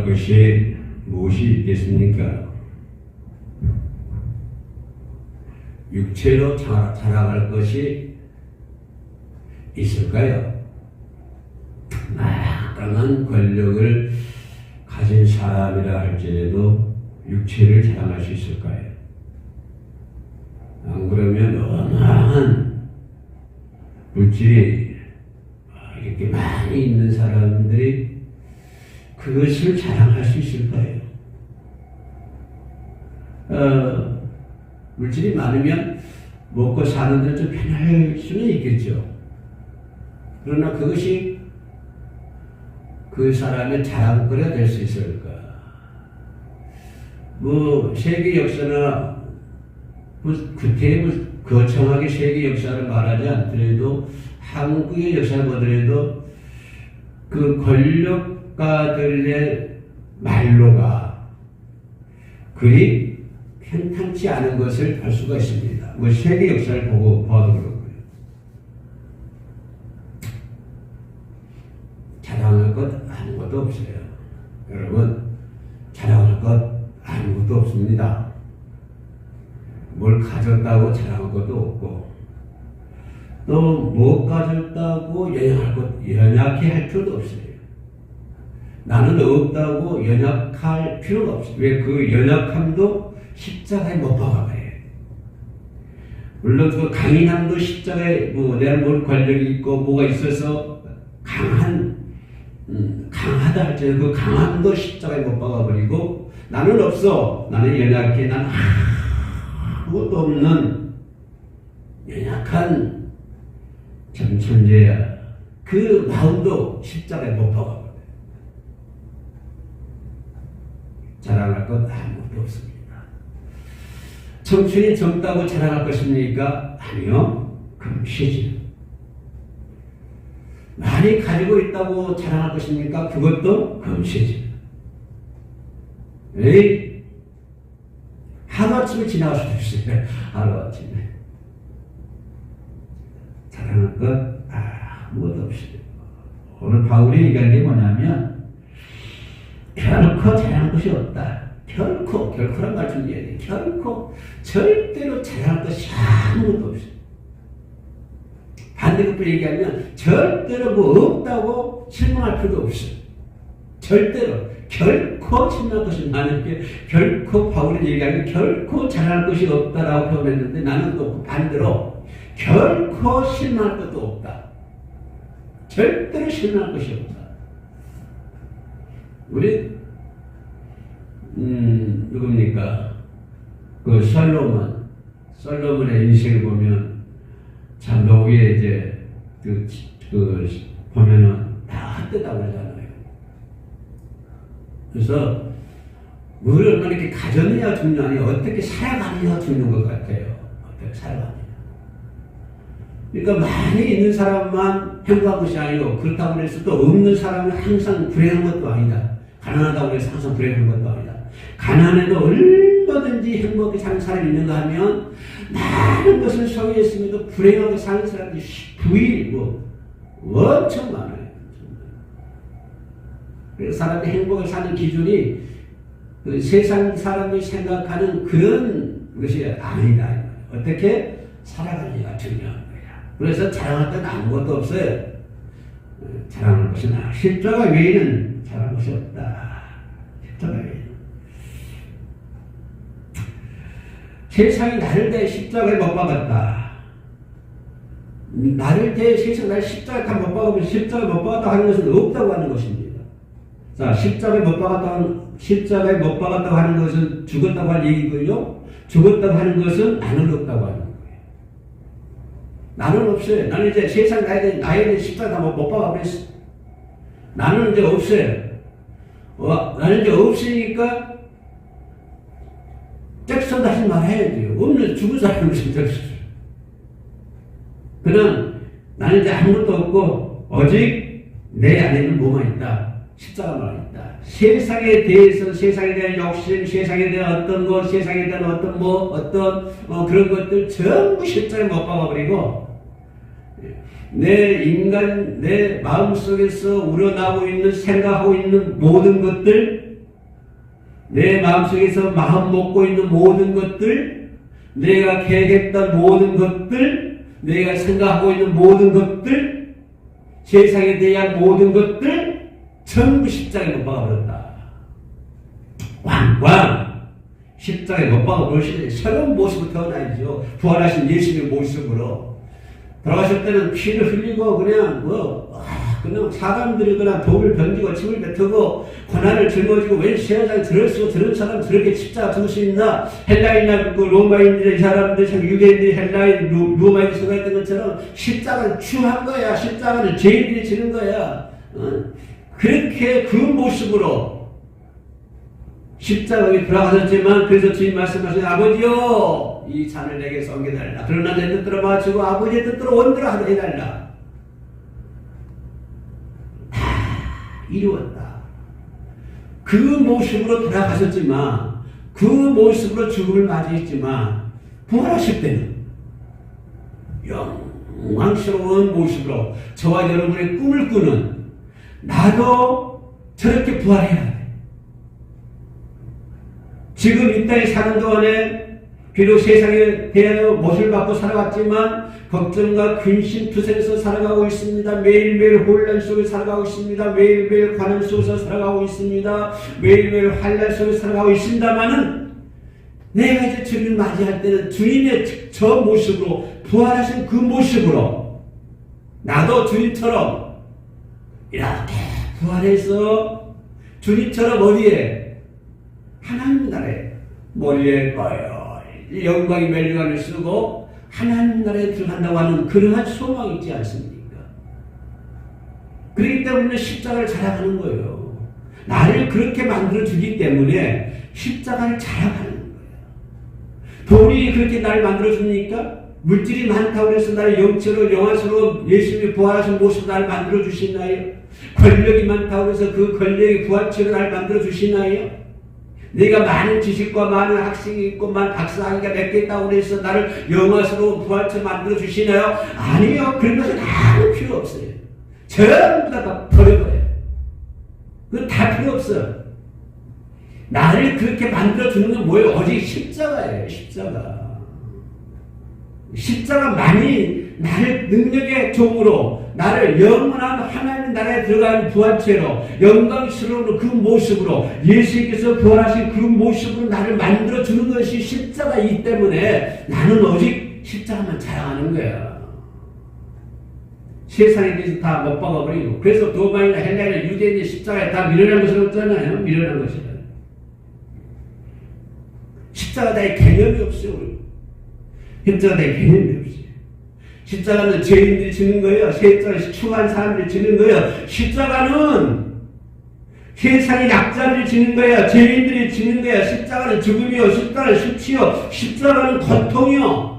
자랑할 것이 무엇이 있겠습니까? 육체로 자랑할 것이 있을까요? 막강한 권력을 가진 사람이라 할지라도 육체를 자랑할 수 있을까요? 안 그러면 어마어마한 물질이 이렇게 많이 있는 사람들이 그것을 자랑할 수 있을까요? 물질이 많으면 먹고 사는 데 좀 편할 수는 있겠죠. 그러나 그것이 그 사람의 자랑거리가 될 수 있을까? 세계 역사나 거창하게 세계 역사를 말하지 않더라도 한국의 역사를 보더라도 그 권력가들의 말로가 그리 편탄치 않은 것을 볼 수가 있습니다. 세계 역사를 보고 봐도 그렇고요. 자랑할 것 아무것도 없어요. 여러분, 자랑할 것 아무것도 없습니다. 뭘 가졌다고 자랑할 것도 없고, 또 못 가졌다고 연약해 할 필요도 없어요. 나는 없다고 연약할 필요가 없어요. 왜? 그 연약함도 십자가에 못 박아버려요. 물론 그 강인함도 십자가에 내가 뭘 권력이 있고 뭐가 있어서 강하다 할지라도 그 강함도 십자가에 못 박아버리고, 나는 없어, 나는 연약해, 나는 아무것도 없는 연약한 천재야, 그 마음도 십자가에 못 박아버려요. 자랑할 것 아무것도 없습니다. 청춘이 젊다고 자랑할 것입니까? 아니요. 금시지. 많이 가지고 있다고 자랑할 것입니까? 그것도 금시지. 에이, 하루아침에 지나갈 수도 있어요. 하루아침에. 자랑할 것 아무것도 없어요. 오늘 바울이 얘기한 게 뭐냐면, 결코 자랑할 것이 없다. 결코란 말 좀 이해해야 돼. 절대로 자랑할 것이 아무것도 없어요. 반대급부로 얘기하면 절대로 없다고 실망할 필요도 없어요. 결코 실망할 것이 많은데, 결코 바울이 얘기하면 결코 자랑할 것이 없다라고 표현했는데, 나는 또 반대로 결코 실망할 것도 없다. 절대로 실망할 것이 없다. 우리 누굽니까? 그 솔로몬의 인생을 보면 참 노후에 이제 보면은 다 헛되다고 그러잖아요. 그래서 뭘 얼마나 이렇게 가졌느냐가 중요하니 어떻게 살아가느냐가 중요한 것 같아요. 어떻게 살아가느냐. 그러니까 많이 있는 사람만 행복한 것이 아니고, 그렇다고 해서 또 없는 사람은 항상 불행한 것도 아니다. 가난하다고 해서 항상 불행한 것도 아니다. 가난해도 얼마든지 행복하게 사는 사람이 있는가 하면, 많은 것을 소유했음에도 불행하게 사는 사람들이 엄청 많아요. 그래서 사람이 행복하게 사는 기준이 그 세상 사람이 생각하는 그런 것이 아니다. 어떻게 살아가느냐가 중요한 거야. 그래서 자랑할 건 아무것도 없어요. 자랑할 것은 십자가 외에는 자랑할 것이 없다. 십자가 외에는. 세상이 나를 대해 십자가에 못 박았다. 나를 대해 나를 십자가에 다 못 박으면 십자가에 못 박았다 하는 것은 없다고 하는 것입니다. 자, 십자가에 못 박았다고 하는 것은 죽었다고 하는 얘기고요. 죽었다고 하는 것은 나는 없다고 하는 거예요. 나는 없어요. 나는 이제 세상 나에 대해 십자가 다 못 박아버렸어. 나는 이제 없어요. 나는 이제 없으니까 잭슨 다시 말해야 돼요. 없는 죽은 사람은 진짜 없어요. 그냥 나는 이제 아무것도 없고 오직 내 안에는 뭐만 있다. 십자가만 있다. 세상에 대해서, 세상에 대한 욕심, 세상에 대한 어떤 것, 세상에 대한 그런 것들 전부 십자가에 못 박아버리고, 내 마음속에서 우러나오고 있는, 생각하고 있는 모든 것들 내 마음속에서 마음 먹고 있는 모든 것들, 내가 계획했던 모든 것들, 내가 생각하고 있는 모든 것들, 세상에 대한 모든 것들 전부 십자가에 못 박아버렸다. 왕왕 십자가에 못 박아버리시니 새로운 모습으로 태어나야죠. 부활하신 예수님의 모습으로. 돌아가실 때는 피를 흘리고 그냥 그냥 사람들이 그냥 돌을 던지고 침을 뱉고 고난을 짊어지고 왜 세상에 저런 사람 저렇게 십자가 들 수 있나? 헬라인이나 그 로마인들의 사람들, 유대인들이 헬라인, 로마인들이 생각했던 것처럼 십자가는 추한 거야. 십자가는 죄인들이 지는 거야. 그렇게 그 모습으로 십자가에 돌아가셨지만, 그래서 주님 말씀하신 아버지요, 이 잔을 내게서 옮겨달라. 그러나 내 뜻대로 마치고 아버지의 뜻대로 원대로 하게 해달라. 이루었다. 그 모습으로 돌아가셨지만, 그 모습으로 죽음을 맞이했지만, 부활하실 때는 영광스러운 모습으로 저와 여러분의 꿈을 꾸는, 나도 저렇게 부활해야 돼. 지금 이 땅에 사는 동안에 비록 세상에 대하여 못을 받고 살아왔지만 걱정과 근심 투성에서 살아가고 있습니다. 매일매일 혼란 속에 살아가고 있습니다. 매일매일 관험 속에서 살아가고 있습니다. 매일매일 환란 속에 살아가고 있습니다만은 내가 이제 주님을 맞이할 때는 주님의 저 모습으로, 부활하신 그 모습으로 나도 주님처럼 이렇게 부활해서 주님처럼 어디에? 하나님 나라에 머리에 영광의 멜리관을 쓰고 하나님 나라에 들어간다고 하는 그러한 소망이 있지 않습니까? 그렇기 때문에 십자가를 자랑하는 거예요. 나를 그렇게 만들어주기 때문에 십자가를 자랑하는 거예요. 돈이 그렇게 나를 만들어줍니까? 물질이 많다고 해서 나를 영체로 영화스러운 예수님이 부활하신 모습으로 나를 만들어주시나요? 권력이 많다고 해서 그 권력이 부활체로 나를 만들어주시나요? 내가 많은 지식과 많은 학식이 있고 많은 박사학위가 몇 개 있다고 해서 나를 영화스러운 부활체 만들어 주시나요? 아니요. 그런 것은 아무 필요 없어요. 전부 다 버려버려요. 그건 다 필요 없어요. 나를 그렇게 만들어 주는 건 뭐예요? 오직 십자가예요. 십자가. 십자가만이 나를 능력의 종으로, 나를 영원한 하나님 나라에 들어가는 부활체로, 영광스러운 그 모습으로, 예수님께서 부활하신 그 모습으로 나를 만들어주는 것이 십자가이기 때문에 나는 오직 십자가만 자랑하는 거야. 세상에 대해서 다 못 박아버리고. 그래서 로마인이나 헬라인이나 유대인의 십자가에 다 밀어낸 것은 없잖아요. 밀어낸 것이다. 십자가에 개념이 없어요. 십자가에 개념이 없어요. 십자가는 죄인들이 지는 거예요. 십자가는 추한 사람들이 지는 거예요. 십자가는 세상의 약자들이 지는 거예요. 죄인들이 지는 거예요. 십자가는 죽음이요. 십자가는 수치요. 십자가는 고통이요.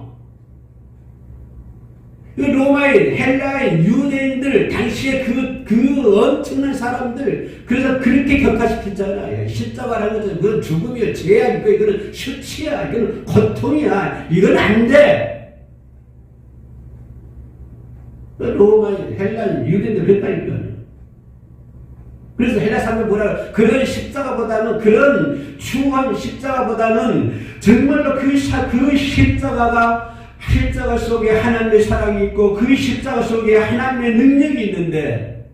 로마인, 헬라인, 유대인들, 당시에 그 엄청난 사람들, 그래서 그렇게 격화시켰잖아요. 십자가라는 것은 그건 죽음이요. 죄악이고, 이거는 수치야. 이거는 고통이야. 이건 안 돼. 로마인, 헬라인, 유대인들 그랬다니까요. 그래서 헬라 사람들 뭐라, 그런 십자가보다는, 그런 추한 십자가보다는 정말로 그 십자가 속에 하나님의 사랑이 있고 그 십자가 속에 하나님의 능력이 있는데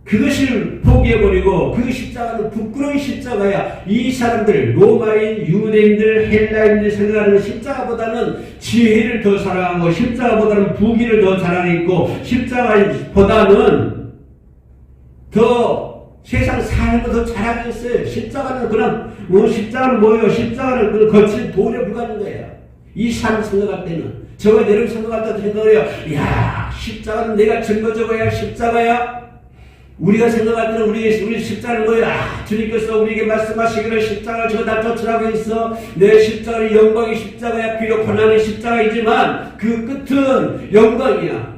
그것을 포기해버리고 그 십자가는 부끄러운 십자가야. 이 사람들, 로마인, 유대인들, 헬라인들 생각하는 십자가보다는 지혜를 더 사랑하고 십자가보다는 부귀를 더 사랑했고 십자가보다는 더 세상 삶을 더 자랑했어요. 십자가는 그냥 십자가는 뭐예요? 십자가는 그 거친 돌에 불과한 거예요. 이 삶을 생각할 때는, 저와 여러분 생각할 때도 생각해요. 야, 십자가는 내가 증거적어야 십자가야. 우리가 생각할 때는 우리 십자가는 뭐야? 주님께서 우리에게 말씀하시기를 십자가를 저다 쫓으라고 했어. 내 십자가는 영광의 십자가야. 비록 고난의 십자가이지만 그 끝은 영광이야.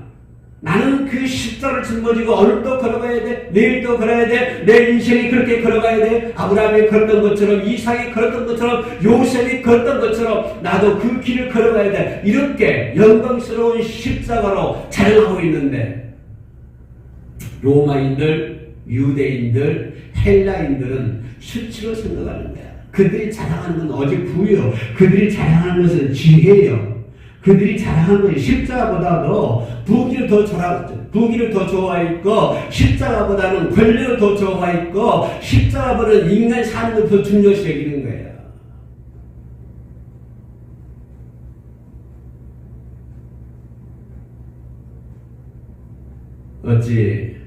나는 그 십자가를 짊어지고 오늘도 걸어가야 돼. 내일도 걸어야 돼. 내 인생이 그렇게 걸어가야 돼. 아브라함이 걸었던 것처럼, 이삭이 걸었던 것처럼, 요셉이 걸었던 것처럼 나도 그 길을 걸어가야 돼. 이렇게 영광스러운 십자가로 자랑하고 있는데 로마인들, 유대인들, 헬라인들은 수치로 생각하는 거야. 그들이 자랑하는 건 오직 부요. 그들이 자랑하는 것은 지혜요. 그들이 자랑하는 것이 십자가보다도 부귀를 더 좋아했고, 십자가보다는 권력을 더 좋아했고, 십자가보다는 인간 사는 걸 더 중요시 여기는 거예요. 어찌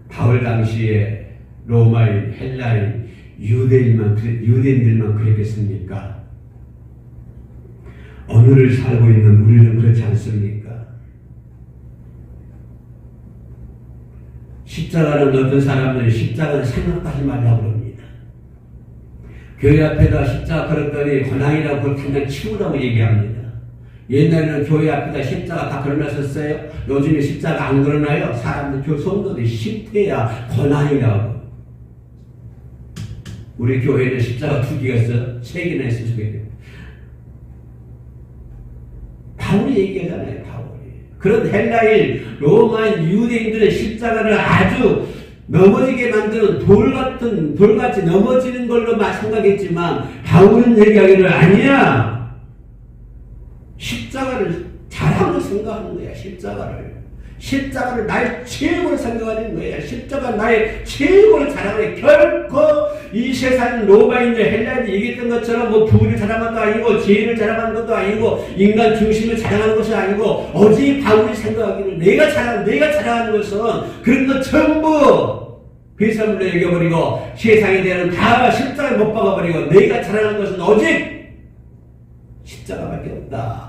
바울 당시에 로마인, 헬라인, 유대인들만 그랬겠습니까? 오늘을 살고 있는 우리는 그렇지 않습니까? 십자가는 어떤 사람들이 십자가는 생각도 하지 말라고 그럽니다. 교회 앞에다 십자가 걸었더니 고난이라고 그걸 당장 치우라고 얘기합니다. 옛날에는 교회 앞에다 십자가 다 걸어놨었어요. 요즘에 십자가 안 걸어놔요. 사람들, 성도들이 십태야 고난이라고. 우리 교회는 십자가 2개가 있어. 3개나 있어요. 바울이 얘기하잖아요. 바울이. 그런 헬라인, 로마인, 유대인들의 십자가를 아주 넘어지게 만드는 돌같이 넘어지는 걸로만 생각했지만 바울은 얘기하기를 아니야. 십자가를 자랑으로 생각하는 거야. 십자가를 나의 최고로 생각하는 거야. 십자가 나의 최고로 자랑해. 결코 이 세상 로마인들, 헬라인들 얘기했던 것처럼 뭐 부를 자랑한 것도 아니고 지혜를 자랑한 것도 아니고 인간 중심을 자랑하는 것이 아니고 오직 바울이 생각하기를 내가 자랑하는 것은 그런 것 전부 배설물로 여겨버리고 세상에 대한 다 십자가에 못 박아버리고 내가 자랑하는 것은 오직 십자가밖에 없다.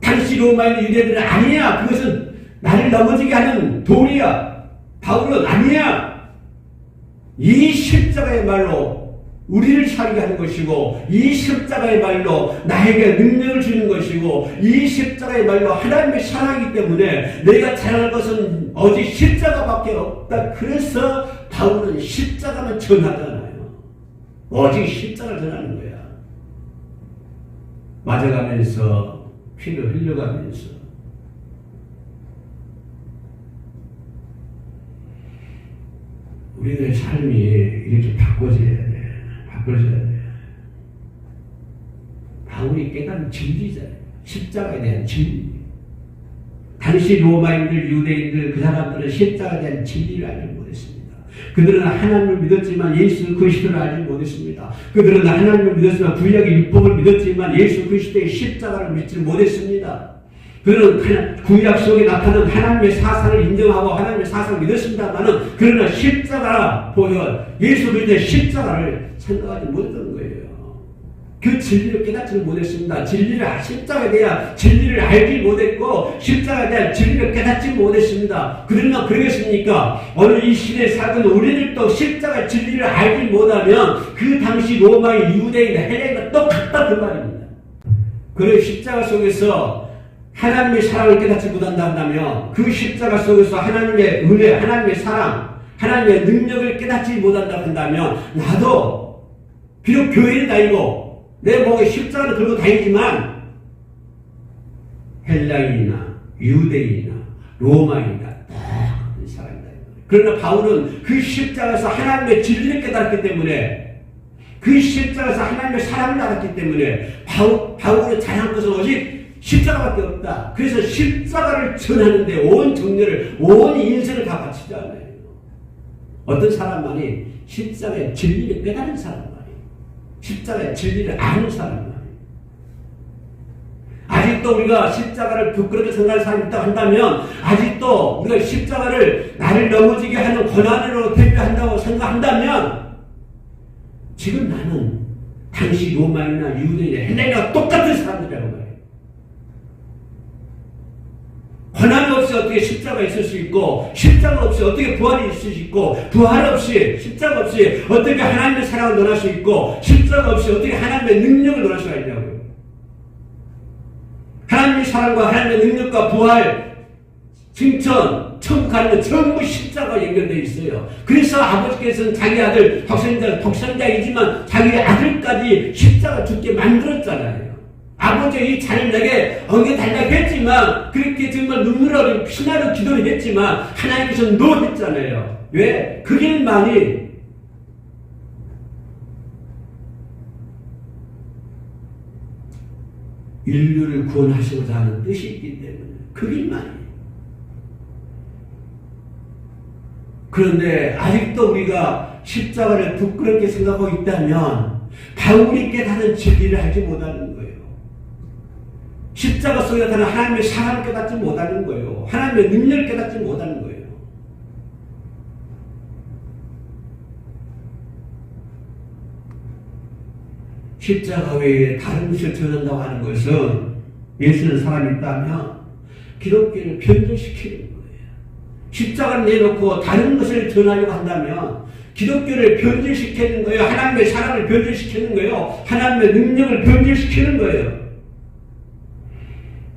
당시 로마인 유대인들은 아니야. 그것은 나를 넘어지게 하는 돌이야. 바울은 아니야. 이 십자가야말로 우리를 살게 하는 것이고 이 십자가야말로 나에게 능력을 주는 것이고 이 십자가야말로 하나님의 사랑이기 때문에 내가 자랑할 것은 오직 십자가밖에 없다. 그래서 바울은 십자가만 전하잖아요. 오직 십자가를 전하는 거야. 맞아가면서 피를 흘려가면서 우리들의 삶이 이렇게 바꿔져야 돼. 바울이 깨달은 진리잖아요. 십자가에 대한 진리. 당시 로마인들, 유대인들, 그 사람들은 십자가에 대한 진리를 알지 못했습니다. 그들은 하나님을 믿었지만 예수 그리스도를 알지 못했습니다. 그들은 하나님을 믿었지만 구약의 율법을 믿었지만 예수 그리스도의 십자가를 믿지 못했습니다. 그들은 구약 속에 나타난 하나님의 사상을 인정하고 하나님의 사상을 믿었습니다만은 그러나 십자가 보여 예수 그리스도의 십자가를 생각하지 못했던 거예요. 그 진리를 깨닫지 못했습니다. 십자가에 대한 진리를 알지 못했고 십자가에 대한 진리를 깨닫지 못했습니다. 그러나 그러겠습니까? 오늘 이 시대에 살던 우리들도 십자가의 진리를 알지 못하면 그 당시 로마의 유대인, 헬레인과 똑같다 그 말입니다. 그래 십자가 속에서 하나님의 사랑을 깨닫지 못한다 한다면 그 십자가 속에서 하나님의 은혜, 하나님의 사랑, 하나님의 능력을 깨닫지 못한다 한다면 나도 비록 교회에 다니고 내 목에 십자가를 들고 다니지만 헬라인이나 유대인이나 로마인이나 똑같은 사람이다. 그러나 바울은 그 십자가에서 하나님의 진리를 깨달았기 때문에 그 십자가에서 하나님의 사랑을 알았기 때문에 바울이 자랑한 것은 오직 십자가밖에 없다. 그래서 십자가를 전하는데 온 정열을, 온 인생을 다 바치잖아요. 어떤 사람만이 십자가의 진리를 깨달은 사람만이, 십자가의 진리를 아는 사람만이. 아직도 우리가 십자가를 부끄럽게 생각하는 사람이 있다고 한다면, 아직도 우리가 십자가를 나를 넘어지게 하는 고난으로 대표한다고 생각한다면, 지금 나는 당시 로마인이나 유대인이나 헬라인과 똑같은 사람들이라고 말해요. 고난 없이 어떻게 십자가 있을 수 있고, 십자가 없이 어떻게 부활이 있을 수 있고, 부활 없이, 십자가 없이 어떻게 하나님의 사랑을 논할 수 있고, 십자가 없이 어떻게 하나님의 능력을 논할 수가 있냐고요. 하나님의 사랑과 하나님의 능력과 부활, 칭천, 천국 가는 건 전부 십자가가 연결되어 있어요. 그래서 아버지께서는 자기 아들, 독생자이지만 자기 아들까지 십자가 죽게 만들었잖아요. 아버지 이 자를 내게 엉겨달라고 했지만 그렇게 정말 눈물 어린 피나는 기도를 했지만 하나님께서 노했잖아요. 왜? 그 길만이 인류를 구원하시고자 하는 뜻이 있기 때문에 그 일만이에요. 그런데 아직도 우리가 십자가를 부끄럽게 생각하고 있다면 바울이 깨달은 진리를 알지 못하는 거예요. 십자가 속에 나타난 하나님의 사랑을 깨닫지 못하는 거예요. 하나님의 능력을 깨닫지 못하는 거예요. 십자가 외에 다른 것을 전한다고 하는 것은 예수는 사람이 있다면 기독교를 변절시키는 거예요. 십자가를 내놓고 다른 것을 전하려고 한다면 기독교를 변질시키는 거예요. 하나님의 사랑을 변질시키는 거예요. 하나님의 능력을 변질시키는 거예요.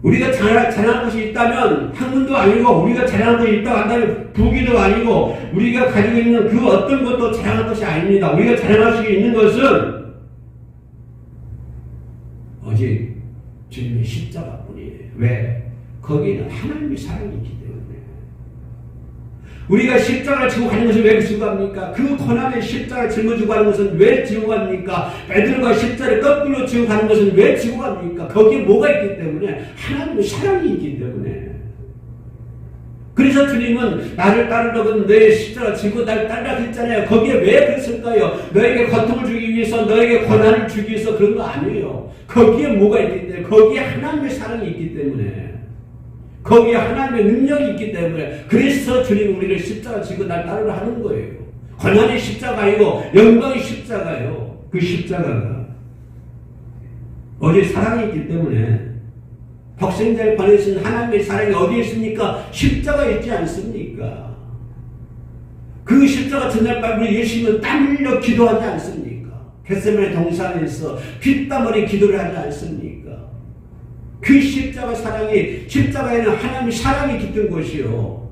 우리가 자랑할 것이 있다면 학문도 아니고, 우리가 자랑할 것이 있다고 한다면 부귀도 아니고, 우리가 가지고 있는 그 어떤 것도 자랑할 것이 아닙니다. 우리가 자랑할 수 있는 것은 오직 주님의 십자가뿐이에요. 왜? 거기에는 하나님의 사랑이 있기 때문에. 우리가 십자가를 지고 가는 것은 왜 지고 갑니까? 그 고난의 십자가를 짊어지고 가는 것은 왜 지고 갑니까? 베드로가 십자가를 거꾸로 지고 가는 것은 왜 지고 갑니까? 거기에 뭐가 있기 때문에? 하나님의 사랑이 있기 때문에. 그래서 주님은 나를 따르려고 너의 십자가를 지고 나를 따르라 했잖아요. 거기에 왜 그랬을까요? 너에게 고통을 주기 위해서, 너에게 고난을 주기 위해서 그런 거 아니에요. 거기에 뭐가 있기 때문에? 거기에 하나님의 사랑이 있기 때문에. 거기에 하나님의 능력이 있기 때문에. 그래서 주님 우리를 십자가 지고 날 따르라 하는 거예요. 고난의 십자가이고 영광의 십자가요. 그 십자가가 어디 사랑이 있기 때문에. 독생자를 보내신 하나님의 사랑이 어디에 있습니까? 십자가에 있지 않습니까? 그 십자가 전날 밤 우리 예수님은 땀 흘려 기도하지 않습니까? 겟세마네 동산에서 핏땀 흘린 기도를 하지 않습니까? 그 십자가 사랑이, 십자가에는 하나님의 사랑이 깃든 것이요.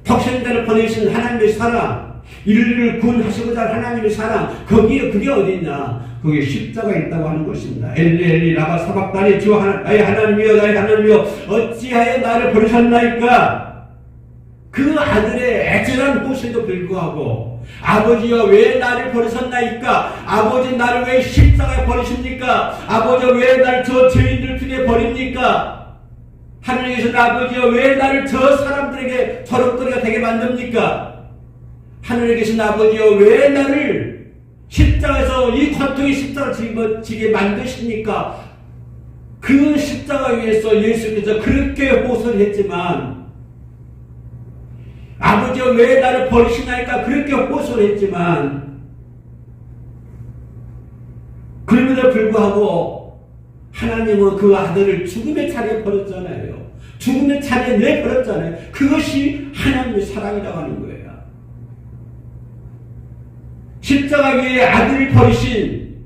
독생자를 보내신 하나님의 사랑, 인류를 구원하시고자 할 하나님의 사랑, 거기에 그게 어디 있냐? 거기에 십자가 있다고 하는 것입니다. 엘리 엘리 라마 사박다니 주 나의 하나님이여 나의 하나님이여 어찌하여 나를 버리셨나이까? 그 아들의 애절한 곳에도 불구하고 아버지여 왜 나를 버리셨나이까? 아버지 나를 왜 십자가에 버리십니까? 아버지여 왜 나를 저 죄인들 중에 버립니까? 하늘에 계신 아버지여 왜 나를 저 사람들에게 저럭거리가 되게 만듭니까? 하늘에 계신 아버지여 왜 나를 십자가에서 이 고통의 십자가를 지게 만드십니까? 그 십자가 위에서 예수께서 그렇게 호소를 했지만, 아버지여 왜 나를 버리시나이까? 그렇게 호소를 했지만, 그럼에도 불구하고 하나님은 그 아들을 죽음의 차례에 버렸잖아요. 죽음의 차례에 내버렸잖아요. 그것이 하나님의 사랑이라고 하는 거예요. 십자가 위에 아들을 버리신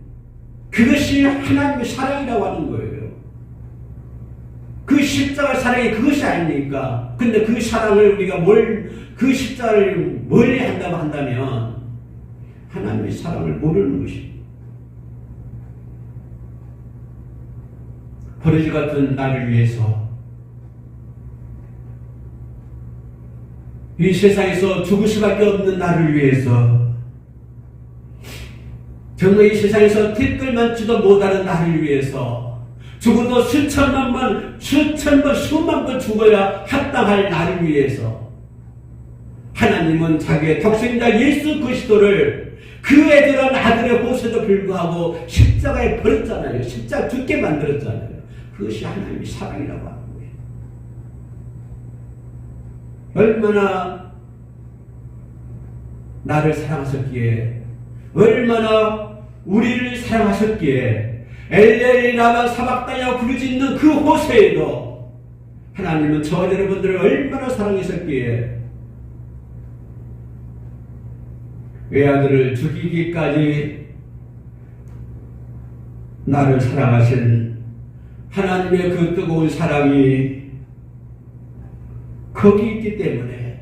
그것이 하나님의 사랑이라고 하는 거예요. 그 십자가 사랑이 그것이 아닙니까? 근데 그 사랑을 우리가 그 십자가를 멀리 한다고 한다면 하나님의 사랑을 모르는 것입니다. 버러지 같은 나를 위해서 이 세상에서 죽을 수밖에 없는 나를 위해서 정말 이 세상에서 티끌만치도 못하는 나를 위해서 죽어도 수천 번, 수만 번 죽어야 합당할 나를 위해서 하나님은 자기의 독생자 예수 그리스도를 그 애절한 아들의 호소에도 불구하고 십자가에 버렸잖아요. 십자가 죽게 만들었잖아요. 그것이 하나님의 사랑이라고 하는 거예요. 얼마나 나를 사랑하셨기에, 얼마나 우리를 사랑하셨기에 엘레리 라마 사박다냐 부르짖는 그 호세에도 하나님은 저와 여러분들을 얼마나 사랑하셨기에 외아들을 죽이기까지 나를 사랑하신 하나님의 그 뜨거운 사랑이 거기 있기 때문에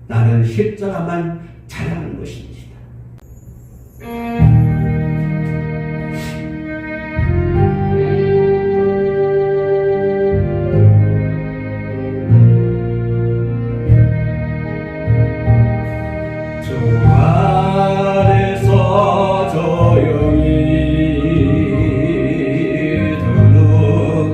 나는 십자가만 자랑하는 것입니다. 안에서 조용히 두는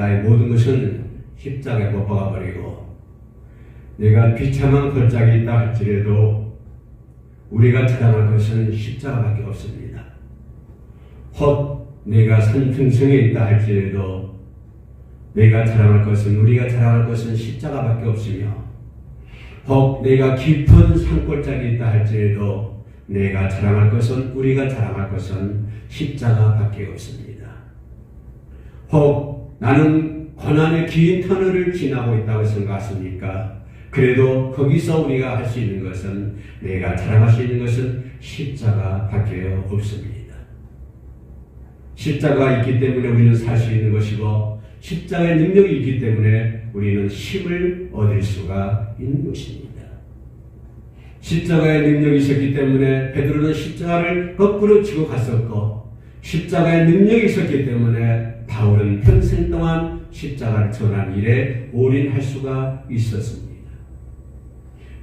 나의 모든 것은 십자가에 못 박아버리고 내가 비참한 걸작이 있다 할지라도 우리가 자랑할 것은 십자가밖에 없습니다. 혹 내가 산등성에 있다 할지라도 내가 자랑할 것은 우리가 자랑할 것은 십자가밖에 없으며 혹 내가 깊은 산골짜기 있다 할지라도 내가 자랑할 것은 우리가 자랑할 것은 십자가밖에 없습니다. 혹 나는 고난의 긴 터널을 지나고 있다고 생각하십니까? 그래도 거기서 우리가 할 수 있는 것은 내가 자랑할 수 있는 것은 십자가밖에 없습니다. 십자가가 있기 때문에 우리는 살 수 있는 것이고 십자가의 능력이 있기 때문에 우리는 힘을 얻을 수가 있는 것입니다. 십자가의 능력이 있었기 때문에 베드로는 십자가를 거꾸로 지고 갔었고 십자가의 능력이 있었기 때문에 바울은 평생 동안 십자가를 전한 일에 올인할 수가 있었습니다.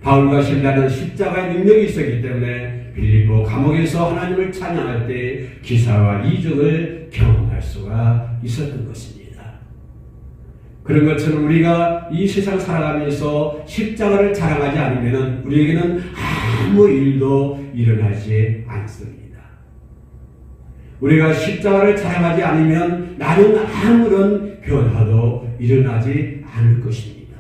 바울과 실라는 십자가의 능력이 있었기 때문에 빌립보 감옥에서 하나님을 찬양할 때 기사와 이적을 경험할 수가 있었던 것입니다. 그런 것처럼 우리가 이 세상 살아가면서 십자가를 자랑하지 않으면 우리에게는 아무 일도 일어나지 않습니다. 우리가 십자가를 자랑하지 않으면 나는 아무런 변화도 일어나지 않을 것입니다.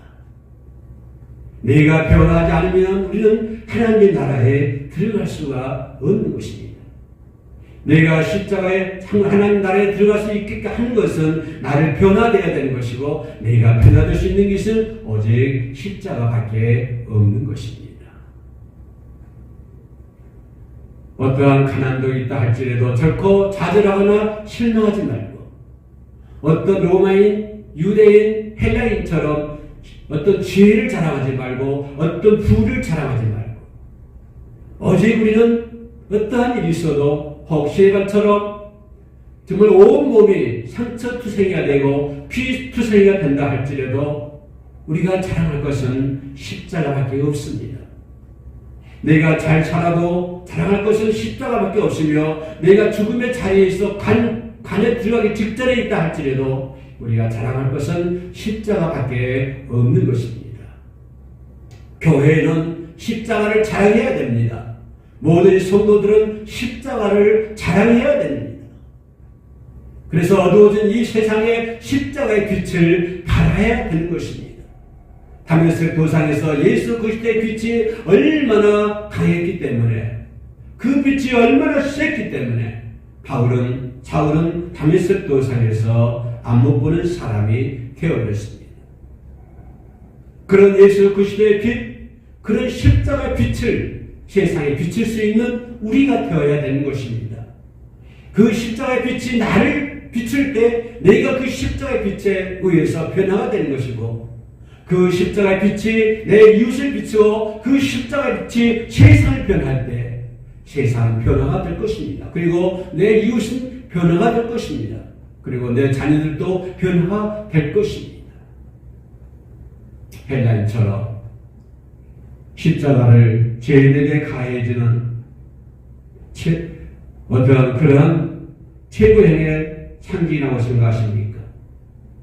내가 변화하지 않으면 우리는 하나님의 나라에 들어갈 수가 없는 것입니다. 내가 십자가에 하나님 나라에 들어갈 수 있게 하는 것은 나를 변화되어야 되는 것이고 내가 변화될 수 있는 것은 오직 십자가밖에 없는 것입니다. 어떠한 가난도 있다 할지라도 결코 좌절하거나 실망하지 말고 어떤 로마인, 유대인, 헬라인처럼 어떤 지혜를 자랑하지 말고 어떤 부를 자랑하지 말고 오직 우리는 어떠한 일이 있어도 혹 시레반처럼 정말 온몸이 상처투성이가 되고 피투성이가 된다 할지라도 우리가 자랑할 것은 십자가밖에 없습니다. 내가 잘 살아도 자랑할 것은 십자가밖에 없으며 내가 죽음의 자리에 있어 관에 들어가기 직전에 있다 할지라도 우리가 자랑할 것은 십자가밖에 없는 것입니다. 교회는 십자가를 자랑해야 됩니다. 모든 성도들은 십자가를 자랑해야 됩니다. 그래서 어두워진 이 세상에 십자가의 빛을 발해야 되는 것입니다. 다메섹 도상에서 예수 그리스도의 빛이 얼마나 강했기 때문에 그 빛이 얼마나 셌기 때문에 사울은 다메섹 도상에서 안 못 보는 사람이 되어버렸습니다. 그런 예수 그리스도의 빛, 그런 십자가의 빛을 세상에 비칠 수 있는 우리가 되어야 되는 것입니다. 그 십자가의 빛이 나를 비출 때 내가 그 십자가의 빛에 의해서 변화가 되는 것이고 그 십자가의 빛이 내 이웃을 비추어 그 십자가의 빛이 세상을 변할 때 세상은 변화가 될 것입니다. 그리고 내 이웃은 변화가 될 것입니다. 그리고 내 자녀들도 변화가 될 것입니다. 헬라인처럼 십자가를 죄인에게 가해지는 어떠한 그러한 최고행의 상징이라고 생각하십니까?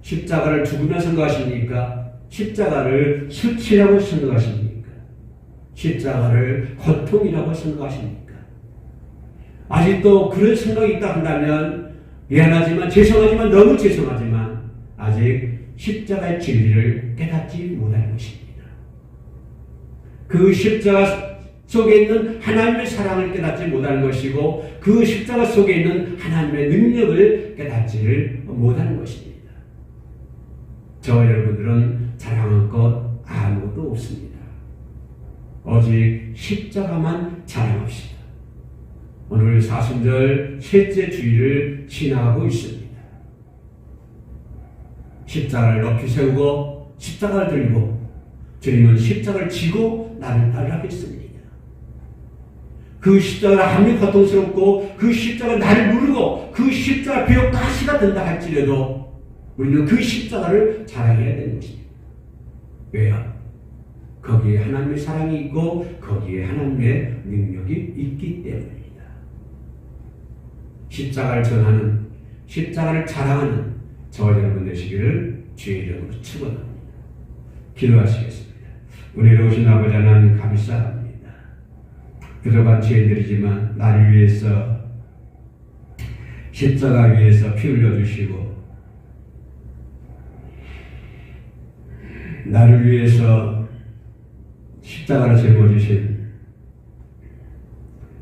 십자가를 죽으며 생각하십니까? 십자가를 수치라고 생각하십니까? 십자가를 고통이라고 생각하십니까? 아직도 그런 생각이 있다 한다면 미안하지만 죄송하지만 너무 죄송하지만 아직 십자가의 진리를 깨닫지 못하는 것입니다. 그 십자가 속에 있는 하나님의 사랑을 깨닫지 못하는 것이고 그 십자가 속에 있는 하나님의 능력을 깨닫지를 못하는 것입니다. 저와 여러분들은 자랑할 것 아무것도 없습니다. 오직 십자가만 자랑합시다. 오늘 사순절 셋째 주일을 지나가고 있습니다. 십자가를 높이 세우고 십자가를 들고 주님은 십자가를 지고 나를 따르겠습니다. 그 십자가가 아무리 고통스럽고 그 십자가가 나를 누르고 그 십자가 비록 가시가 된다 할지라도 우리는 그 십자가를 자랑해야 되는 것입니다. 왜요? 거기에 하나님의 사랑이 있고 거기에 하나님의 능력이 있기 때문입니다. 십자가를 전하는, 십자가를 자랑하는, 저와 여러분 되시기를 주의 이름으로 축원합니다. 기도하시겠습니다. 은혜로 오신 아버지 하나님 감사합니다. 부족한 죄인들이지만 나를 위해서 십자가 위에서 피 흘려주시고 나를 위해서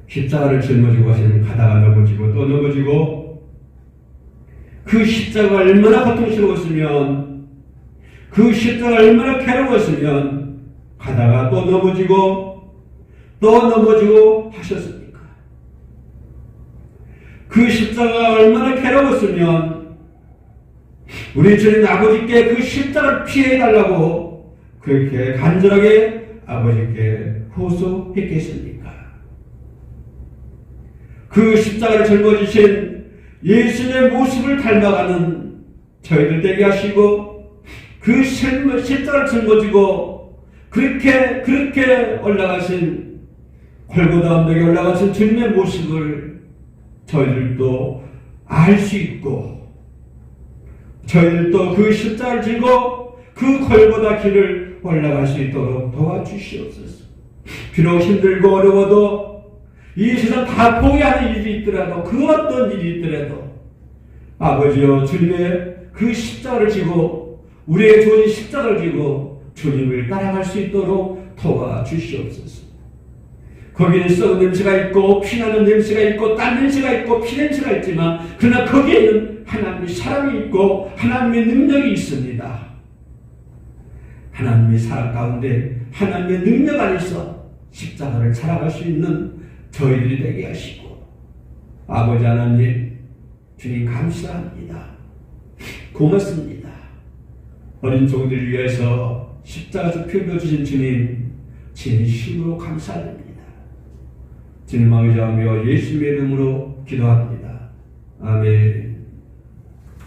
십자가를 짊어지고 하시는 가다가 넘어지고 또 넘어지고 그 십자가가 얼마나 고통스러웠으면 그 십자가가 얼마나 괴로웠으면 가다가 또 넘어지고 하셨습니까? 그 십자가가 얼마나 괴로웠으면 우리 주님 아버지께 그 십자가를 피해달라고 그렇게 간절하게 아버지께 호소했겠습니까? 그 십자가를 짊어지신 예수님의 모습을 닮아가는 저희들 되게 하시고 그 십자가를 짊어지고 그렇게 올라가신 골고다 언덕에 올라가신 주님의 모습을 저희들도 알 수 있고 저희들도 그 십자가를 지고 그 골고다 길을 올라갈 수 있도록 도와주시옵소서. 비록 힘들고 어려워도 이 세상 다 포기하는 일이 있더라도 그 어떤 일이 있더라도 아버지여 주님의 그 십자가를 지고 우리의 주어진 십자가를 지고 주님을 따라갈 수 있도록 도와주시옵소서. 거기는 썩은 냄새가 있고 피나는 냄새가 있고 땀 냄새가 있고 피 냄새가 있지만 그러나 거기에는 하나님의 사랑이 있고 하나님의 능력이 있습니다. 하나님의 사랑 가운데 하나님의 능력 안에서 십자가를 살아갈 수 있는 저희들이 되게 하시고 아버지 하나님 주님 감사합니다. 고맙습니다. 어린 종들을 위해서 십자가를 펴주신 주님 진심으로 감사드립니다. 주님 아버지하며 예수님의 이름으로 기도합니다. 아멘.